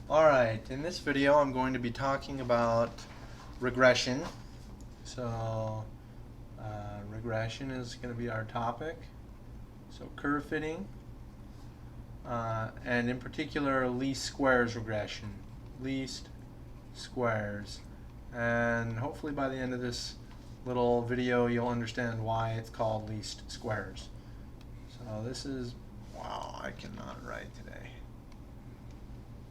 Alright, in this video I'm going to be talking about regression. So regression is going to be our topic. So curve fitting, and in particular least squares regression. Least squares. And hopefully by the end of this little video you'll understand why it's called least squares. So this is, wow, I cannot write today.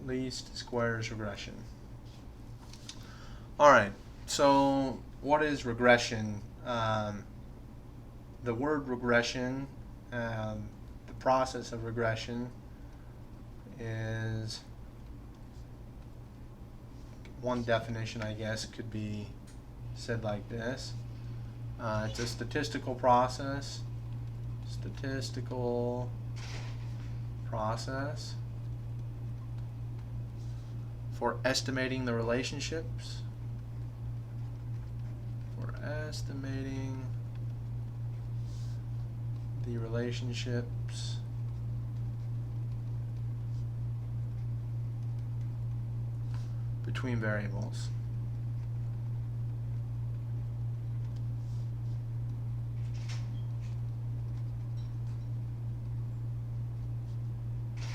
Least squares regression. Alright, so what is regression? The word regression, the process of regression is, one definition I guess could be said like this. It's a statistical process. Statistical process for estimating the relationships. For estimating the relationships between variables.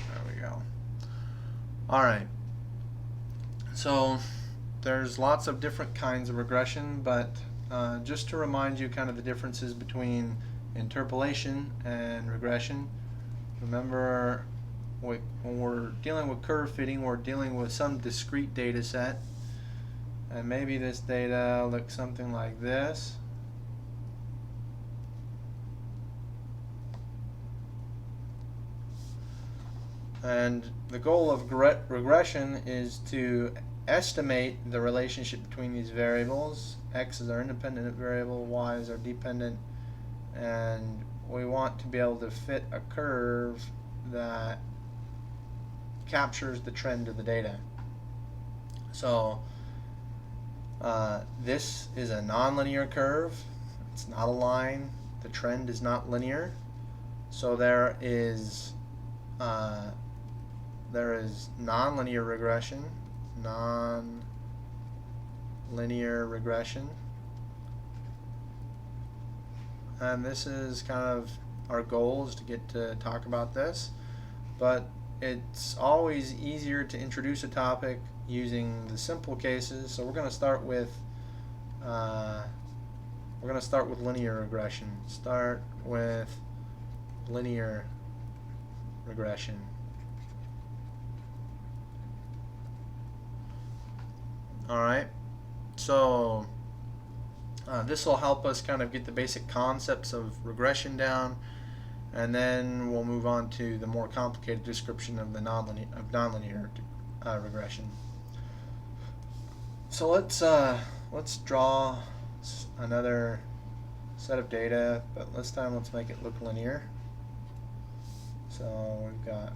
There we go. All right. So there's lots of different kinds of regression, but just to remind you kind of the differences between interpolation and regression. Remember, when we're dealing with curve fitting, we're dealing with some discrete data set, and maybe this data looks something like this. And the goal of regression is to estimate the relationship between these variables. X is our independent variable, Y is our dependent, and we want to be able to fit a curve that captures the trend of the data. So this is a nonlinear curve. It's not a line. The trend is not linear. So there is nonlinear regression. Nonlinear regression. And this is kind of our goal, is to get to talk about this. But it's always easier to introduce a topic using the simple cases. So we're going to start with linear regression. Start with linear regression. Alright, so this will help us kind of get the basic concepts of regression down, and then we'll move on to the more complicated description of the nonlinear regression. So let's draw another set of data, but this time let's make it look linear. So we've got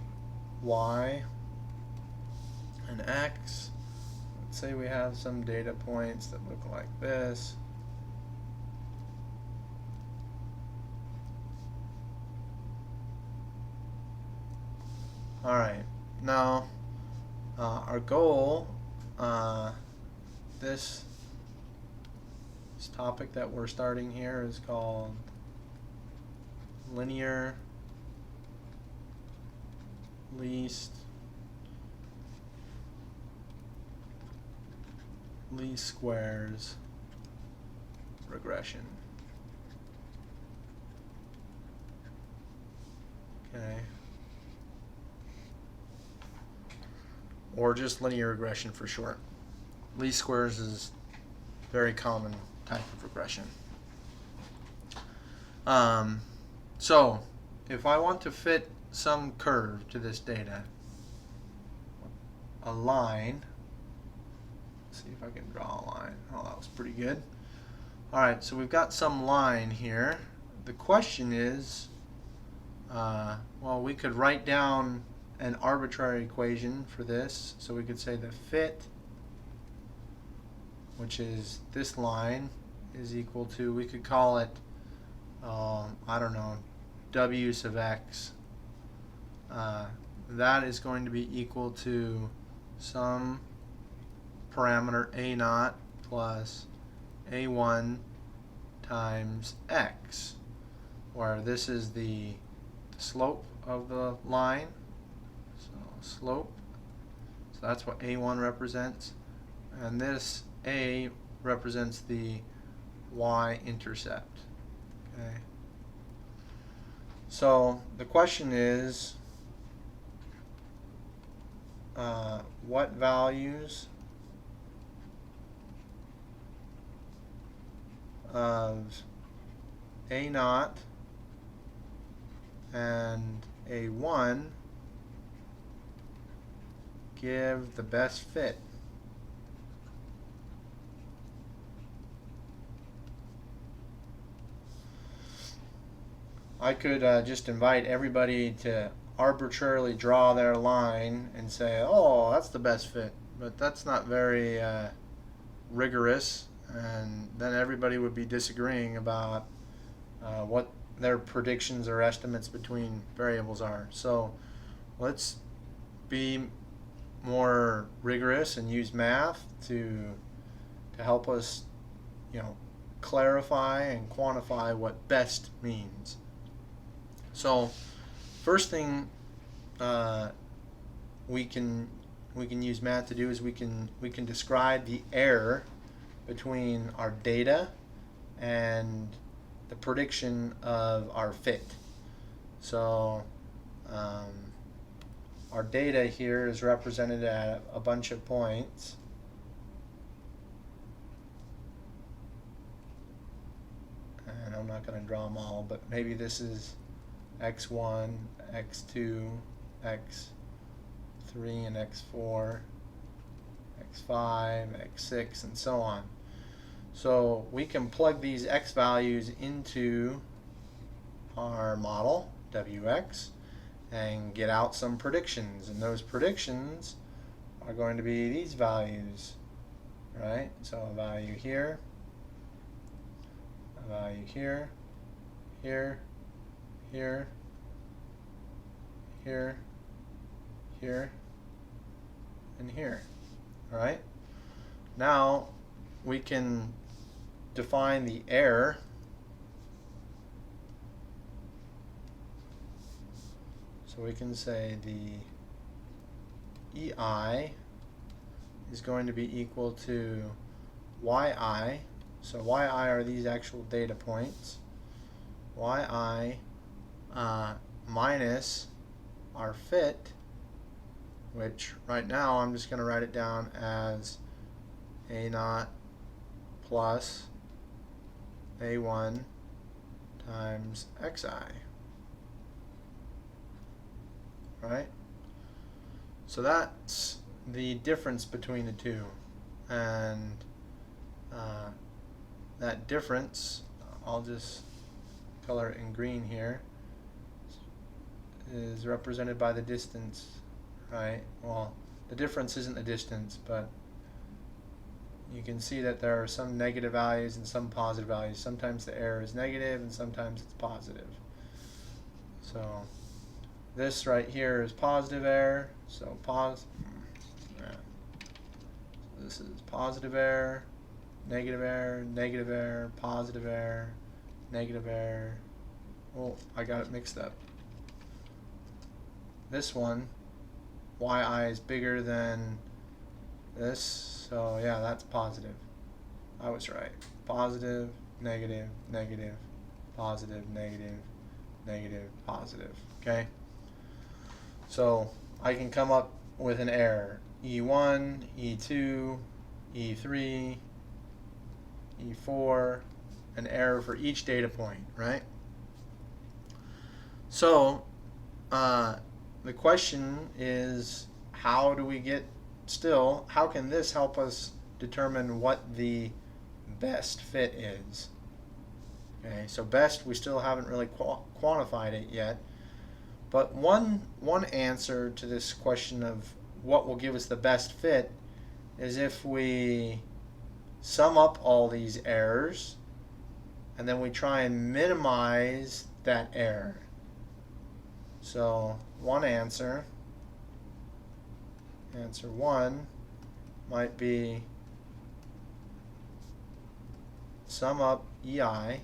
Y and X. Let's say we have some data points that look like this. Alright, now our goal, this topic that we're starting here is called linear least squares regression. Okay. Or just linear regression for short. Least squares is a very common type of regression. So if I want to fit some curve to this data, a line, let's see if I can draw a line. Oh, that was pretty good. Alright, so we've got some line here. The question is, well, we could write down an arbitrary equation for this. So we could say the fit, which is this line, is equal to, we could call it, I don't know, w sub x. That is going to be equal to some parameter a naught plus a1 times x, where this is the slope of the line. So slope, so that's what a1 represents, and this a represents the y-intercept. Okay. So the question is, what values of a naught and a1 give the best fit? I could just invite everybody to arbitrarily draw their line and say, oh, that's the best fit, but that's not very rigorous, and then everybody would be disagreeing about what their predictions or estimates between variables are. So let's be more rigorous and use math to help us, clarify and quantify what best means. So first thing we can use math to do is we can describe the error between our data and the prediction of our fit. So our data here is represented at a bunch of points. And I'm not going to draw them all, but maybe this is x1, x2, x3, and x4, x5, x6, and so on. So we can plug these x values into our model, wx, and get out some predictions. And those predictions are going to be these values, right? So a value here, a value here, here, here, here, here, and here. All right? Now we can define the error. So we can say the EI is going to be equal to YI. So YI are these actual data points. YI minus our fit, which right now I'm just going to write it down as A naught plus A1 times XI. Right? So that's the difference between the two. And that difference, I'll just color it in green here, is represented by the distance, right? Well, the difference isn't the distance, but you can see that there are some negative values and some positive values. Sometimes the error is negative and sometimes it's positive. So this right here is positive error, so this is positive error, negative error, negative error, positive error, negative error. Oh, I got it mixed up. This one, YI is bigger than this, so yeah, that's positive. I was right. Positive, negative, negative, positive, negative, negative, positive. Okay? So I can come up with an error. E1, E2, E3, E4, an error for each data point, right? So the question is, how do we get how can this help us determine what the best fit is? Okay, so best, we still haven't really quantified it yet, but one answer to this question of what will give us the best fit is if we sum up all these errors and then we try and minimize that error. So one answer answer 1 might be sum up EI.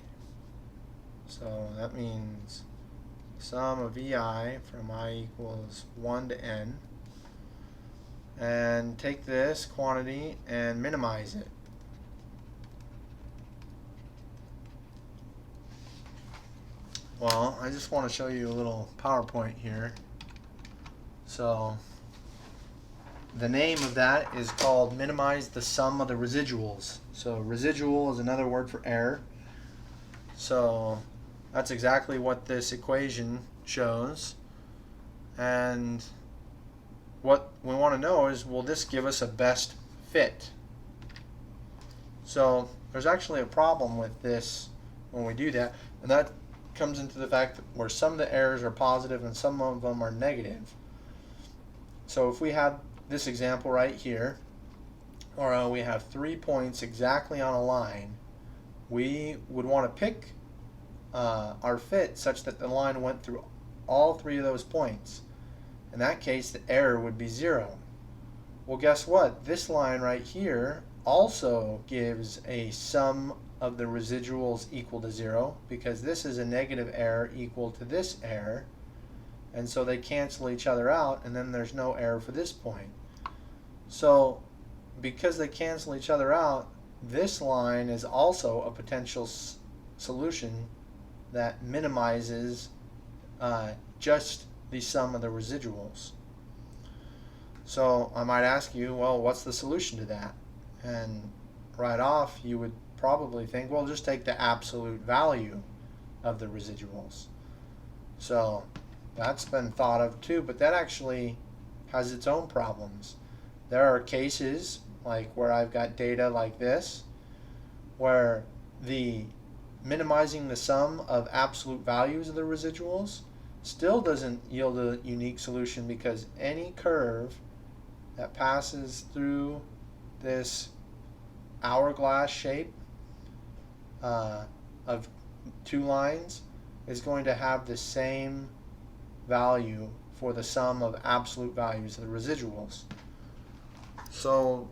So that means sum of EI from I equals 1 to n. And take this quantity and minimize it. Well, I just want to show you a little PowerPoint here. So the name of that is called minimize the sum of the residuals. So residual is another word for error. So that's exactly what this equation shows. And what we want to know is, will this give us a best fit? So there's actually a problem with this when we do that, and that comes into the fact that where some of the errors are positive and some of them are negative. So if we have this example right here, or we have 3 points exactly on a line, we would want to pick our fit such that the line went through all 3 of those points. In that case, the error would be 0. Well, guess what? This line right here also gives a sum of the residuals equal to 0, because this is a negative error equal to this error, and so they cancel each other out, and then there's no error for this point. So because they cancel each other out, this line is also a potential solution that minimizes just the sum of the residuals. So I might ask you, well, what's the solution to that? And right off you would probably think, well, just take the absolute value of the residuals. So that's been thought of too, but that actually has its own problems. There are cases like where I've got data like this, where the minimizing the sum of absolute values of the residuals still doesn't yield a unique solution, because any curve that passes through this hourglass shape of 2 lines is going to have the same value for the sum of absolute values of the residuals. So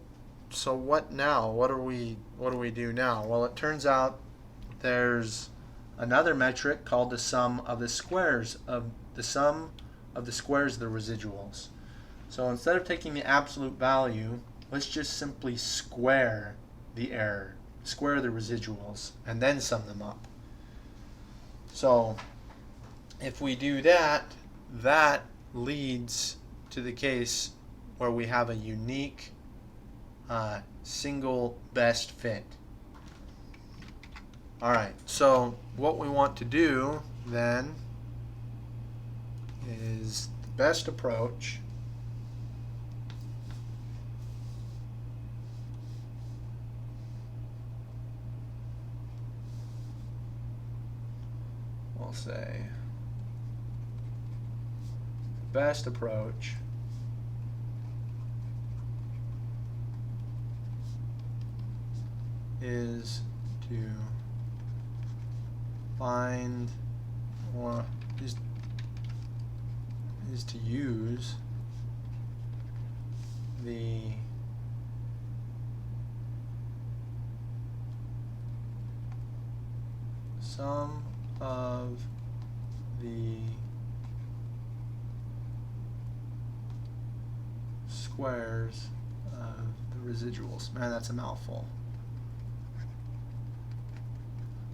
what now? What do we do now? Well, it turns out there's another metric called the sum of the squares of the squares of the residuals. So instead of taking the absolute value, let's just simply square the error, square the residuals, and then sum them up. So if we do that, that leads to the case where we have a unique single best fit. Alright, so what we want to do then is the best approach we'll say the best approach is to find, or is to use the sum of the squares of the residuals. Man, that's a mouthful.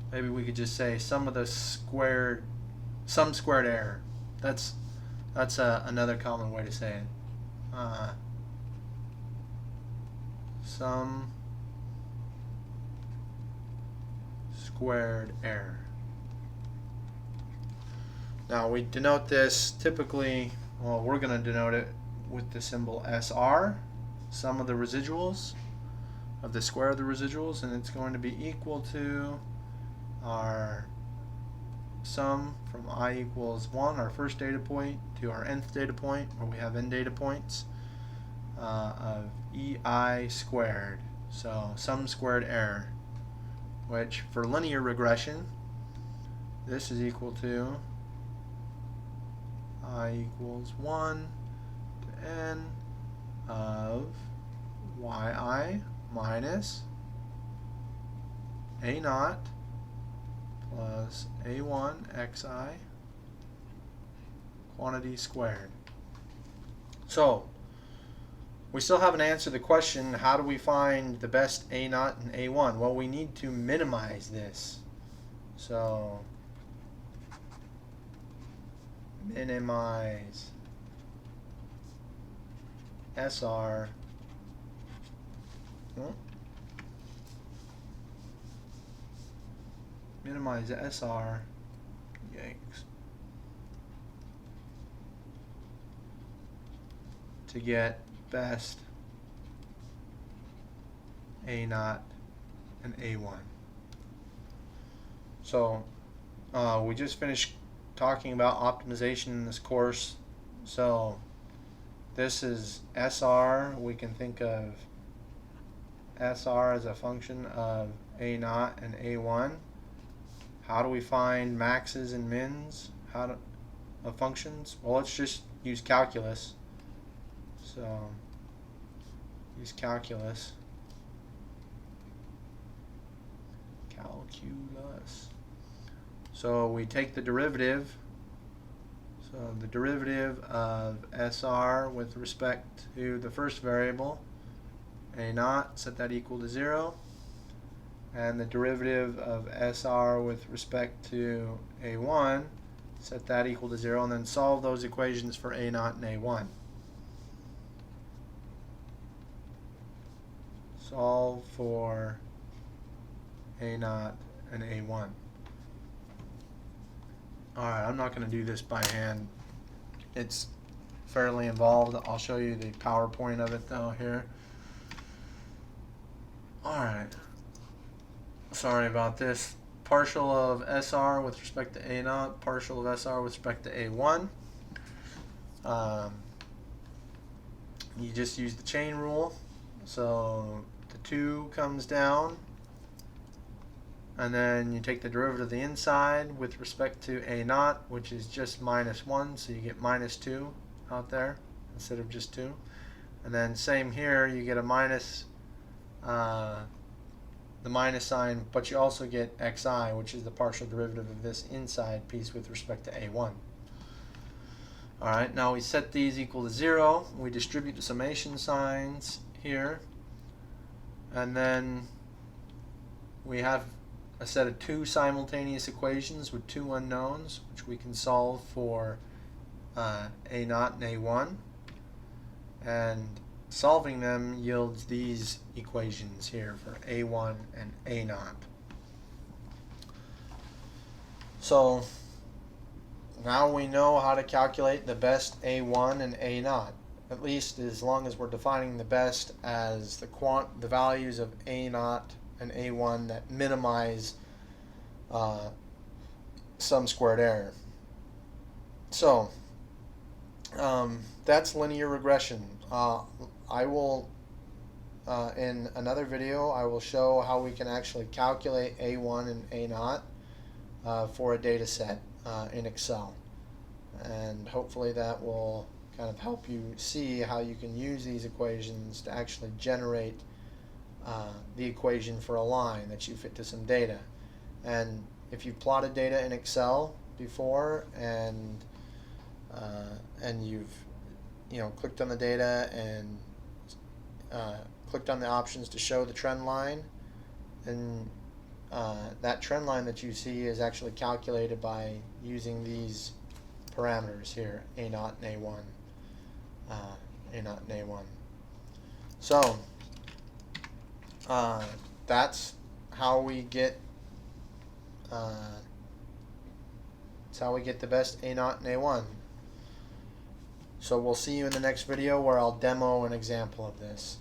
Maybe we could just say sum of the squared error. That's another common way to say it. Sum squared error. Now we denote this typically, well, we're going to denote it with the symbol SR, sum of the residuals, of the square of the residuals, and it's going to be equal to our sum from I equals 1, our first data point, to our nth data point, where we have n data points, of EI squared. So sum squared error, which for linear regression, this is equal to I equals 1 to n of yi minus a naught plus a1 xi quantity squared. So we still haven't answered the question, how do we find the best a naught and a1? Well, we need to minimize this. So minimize SR minimize SR, yikes, to get best A naught and A1. So we just finished talking about optimization in this course. So this is SR. We can think of SR as a function of A naught and A1. How do we find maxes and mins of functions? Well, let's just use calculus. So use calculus. So we take the derivative. So the derivative of SR with respect to the first variable, A naught, set that equal to 0. And the derivative of SR with respect to A1, set that equal to 0, and then solve those equations for A naught and A1. Solve for A naught and A1. Alright, I'm not going to do this by hand. It's fairly involved. I'll show you the PowerPoint of it though here. Alright. Sorry about this. Partial of SR with respect to A naught, partial of SR with respect to A1. You just use the chain rule. So the 2 comes down, and then you take the derivative of the inside with respect to A naught, which is just minus 1, so you get minus 2 out there instead of just 2. And then same here, you get a minus, the minus sign, but you also get xi, which is the partial derivative of this inside piece with respect to A1. Alright, now we set these equal to 0. We distribute the summation signs here. And then we have a set of 2 simultaneous equations with 2 unknowns, which we can solve for A naught and A1. And solving them yields these equations here for A1 and A naught. So now we know how to calculate the best A1 and A naught, at least as long as we're defining the best as the values of A naught and A1 that minimize sum squared error. So that's linear regression. I will in another video I will show how we can actually calculate A1 and A naught for a data set in Excel, and hopefully that will kind of help you see how you can use these equations to actually generate the equation for a line that you fit to some data. And if you've plotted data in Excel before and you've clicked on the data and clicked on the options to show the trend line, and that trend line that you see is actually calculated by using these parameters here, A naught and A1. A naught and A1. So that's how we get the best A naught and A1. So we'll see you in the next video where I'll demo an example of this.